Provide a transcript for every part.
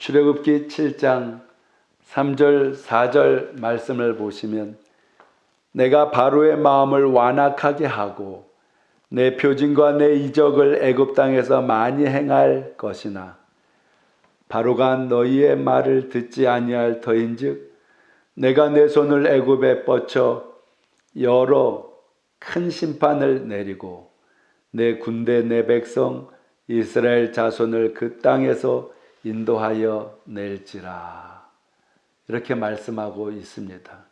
출애굽기 7장 3절 4절 말씀을 보시면 내가 바로의 마음을 완악하게 하고 내 표징과 내 이적을 애굽 땅에서 많이 행할 것이나 바로가 너희의 말을 듣지 아니할 터인즉 내가 내 손을 애굽에 뻗쳐 여러 큰 심판을 내리고 내 군대 내 백성 이스라엘 자손을 그 땅에서 인도하여 낼지라. 이렇게 말씀하고 있습니다.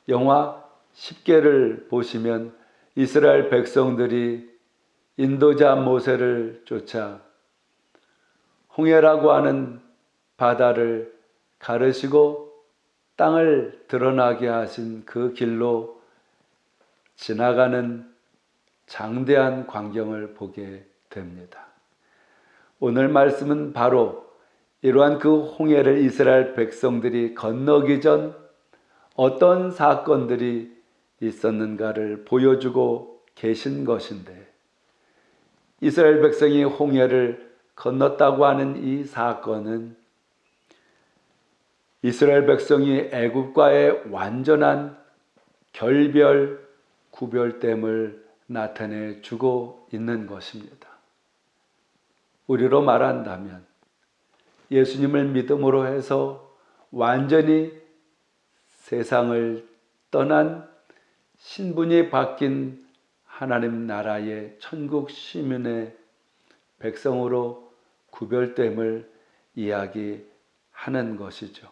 영화 10개를 보시면 이스라엘 백성들이 인도자 모세를 쫓아 홍해라고 하는 바다를 가르시고 땅을 드러나게 하신 그 길로 지나가는 장대한 광경을 보게 됩니다. 오늘 말씀은 바로 이러한 그 홍해를 이스라엘 백성들이 건너기 전 어떤 사건들이 있었는가를 보여주고 계신 것인데, 이스라엘 백성이 홍해를 건넜다고 하는 이 사건은 이스라엘 백성이 애굽과의 완전한 결별, 구별됨을 나타내 주고 있는 것입니다. 우리로 말한다면 예수님을 믿음으로 해서 완전히 세상을 떠난 신분이 바뀐 하나님 나라의 천국 시민의 백성으로 구별됨을 이야기하는 것이죠.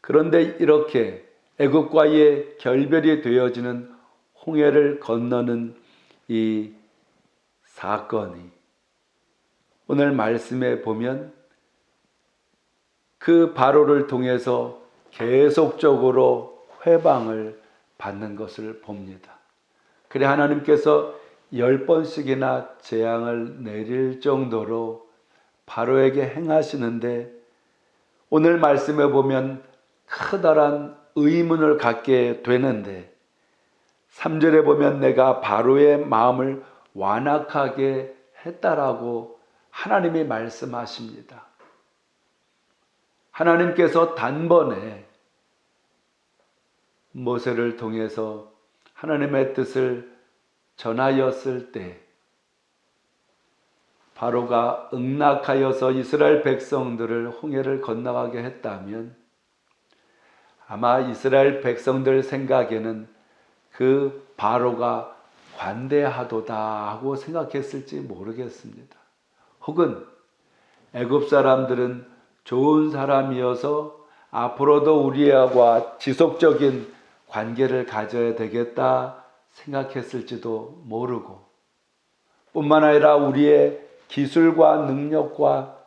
그런데 이렇게 애굽과의 결별이 되어지는 홍해를 건너는 이 사건이 오늘 말씀에 보면 그 바로를 통해서 계속적으로 회방을 받는 것을 봅니다. 그래 하나님께서 10번씩이나 재앙을 내릴 정도로 바로에게 행하시는데, 오늘 말씀에 보면 커다란 의문을 갖게 되는데 3절에 보면 내가 바로의 마음을 완악하게 했다라고 하나님이 말씀하십니다. 하나님께서 단번에 모세를 통해서 하나님의 뜻을 전하였을 때 바로가 응낙하여서 이스라엘 백성들을 홍해를 건너가게 했다면 아마 이스라엘 백성들 생각에는 그 바로가 관대하도다 하고 생각했을지 모르겠습니다. 혹은 애굽 사람들은 좋은 사람이어서 앞으로도 우리와 지속적인 관계를 가져야 되겠다 생각했을지도 모르고, 뿐만 아니라 우리의 기술과 능력과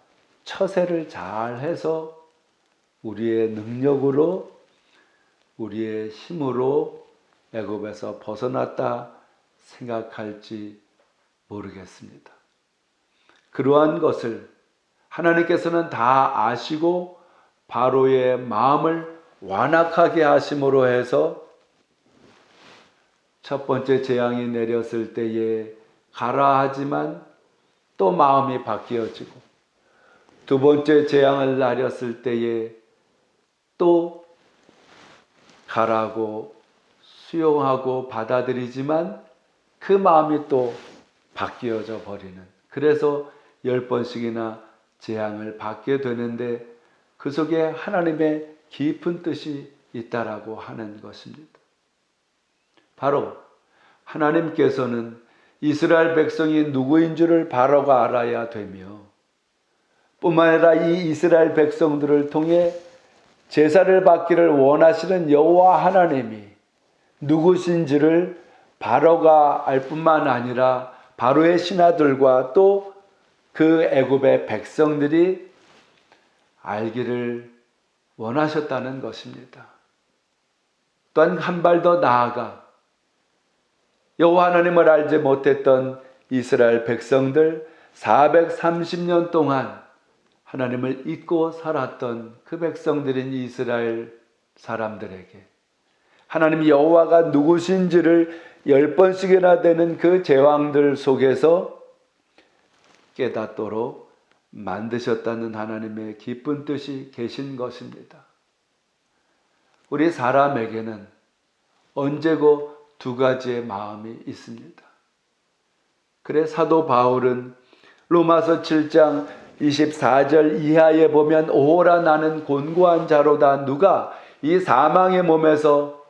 처세를 잘해서 우리의 능력으로 우리의 힘으로 애굽에서 벗어났다 생각할지 모르겠습니다. 그러한 것을 하나님께서는 다 아시고 바로의 마음을 완악하게 하심으로 해서 첫 번째 재앙이 내렸을 때에 가라 하지만 또 마음이 바뀌어지고, 두 번째 재앙을 내렸을 때에 또 가라고 수용하고 받아들이지만 그 마음이 또 바뀌어져 버리는, 그래서 10번씩이나 재앙을 받게 되는데 그 속에 하나님의 깊은 뜻이 있다라고 하는 것입니다. 바로 하나님께서는 이스라엘 백성이 누구인 줄을 바로가 알아야 되며, 뿐만 아니라 이 이스라엘 백성들을 통해 제사를 받기를 원하시는 여호와 하나님이 누구신지를 바로가 알 뿐만 아니라 바로의 신하들과 또 그 애굽의 백성들이 알기를 원하셨다는 것입니다. 또한 한 발 더 나아가 여호와 하나님을 알지 못했던 이스라엘 백성들 430년 동안 하나님을 잊고 살았던 그 백성들인 이스라엘 사람들에게 하나님 여호와가 누구신지를 10번씩이나 되는 그 제왕들 속에서 깨닫도록 만드셨다는 하나님의 깊은 뜻이 계신 것입니다. 우리 사람에게는 언제고 두 가지의 마음이 있습니다. 그래 사도 바울은 로마서 7장 24절 이하에 보면 오호라 나는 곤고한 자로다. 누가 이 사망의 몸에서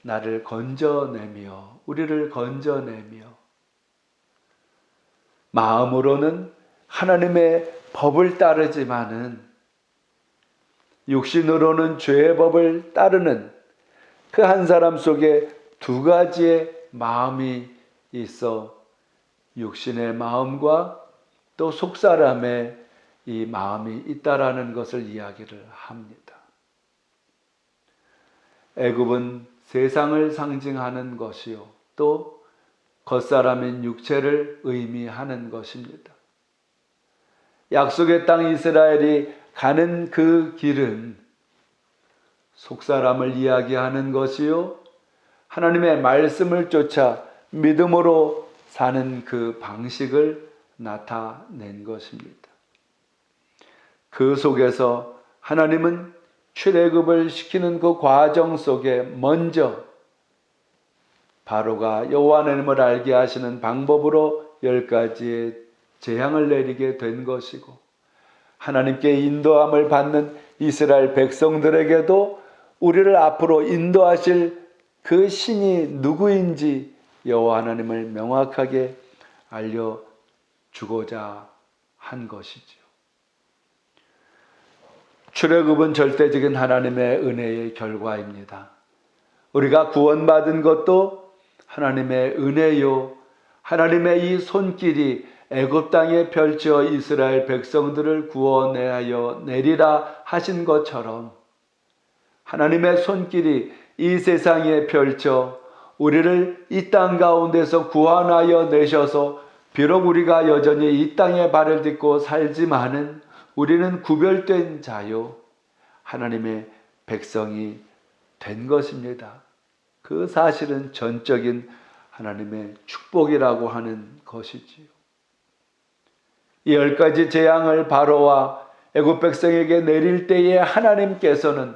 나를 건져내며 우리를 건져내며 마음으로는 하나님의 법을 따르지만은 육신으로는 죄의 법을 따르는 그 한 사람 속에 두 가지의 마음이 있어 육신의 마음과 또 속사람의 이 마음이 있다라는 것을 이야기를 합니다. 애굽은 세상을 상징하는 것이요 또 겉사람인 육체를 의미하는 것입니다. 약속의 땅 이스라엘이 가는 그 길은 속사람을 이야기하는 것이요 하나님의 말씀을 쫓아 믿음으로 사는 그 방식을 나타낸 것입니다. 그 속에서 하나님은 출애굽을 시키는 그 과정 속에 먼저 바로가 여호와 하나님을 알게 하시는 방법으로 10가지의 재앙을 내리게 된 것이고 하나님께 인도함을 받는 이스라엘 백성들에게도 우리를 앞으로 인도하실 그 신이 누구인지 여호와 하나님을 명확하게 알려주고자 한 것이지요. 출애굽은 절대적인 하나님의 은혜의 결과입니다. 우리가 구원받은 것도 하나님의 은혜요 하나님의 이 손길이 애굽 땅에 펼쳐 이스라엘 백성들을 구원하여 내리라 하신 것처럼 하나님의 손길이 이 세상에 펼쳐 우리를 이 땅 가운데서 구원하여 내셔서 비록 우리가 여전히 이 땅에 발을 딛고 살지만은 우리는 구별된 자요 하나님의 백성이 된 것입니다. 그 사실은 전적인 하나님의 축복이라고 하는 것이지요. 이 10가지 재앙을 바로와 애굽 백성에게 내릴 때에 하나님께서는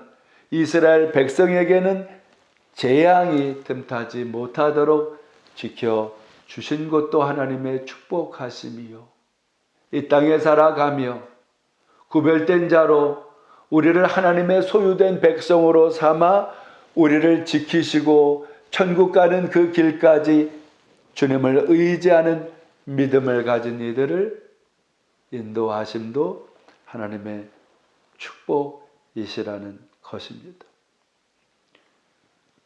이스라엘 백성에게는 재앙이 틈타지 못하도록 지켜주신 것도 하나님의 축복하심이요. 이 땅에 살아가며 구별된 자로 우리를 하나님의 소유된 백성으로 삼아 우리를 지키시고 천국 가는 그 길까지 주님을 의지하는 믿음을 가진 이들을 인도하심도 하나님의 축복이시라는 것입니다.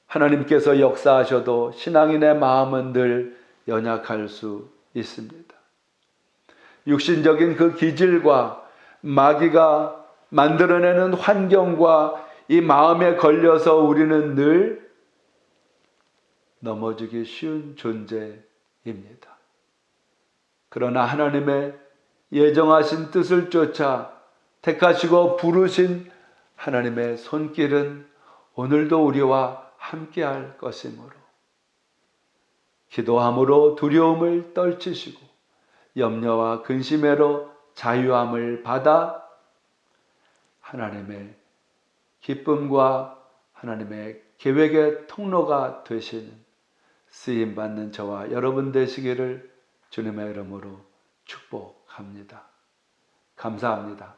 하나님께서 역사하셔도 신앙인의 마음은 늘 연약할 수 있습니다. 육신적인 그 기질과 마귀가 만들어내는 환경과 이 마음에 걸려서 우리는 늘 넘어지기 쉬운 존재입니다. 그러나 하나님의 예정하신 뜻을 쫓아 택하시고 부르신 하나님의 손길은 오늘도 우리와 함께할 것이므로 기도함으로 두려움을 떨치시고 염려와 근심에로 자유함을 받아 하나님의 기쁨과 하나님의 계획의 통로가 되시는 쓰임받는 저와 여러분 되시기를 주님의 이름으로 축복합니다. 감사합니다.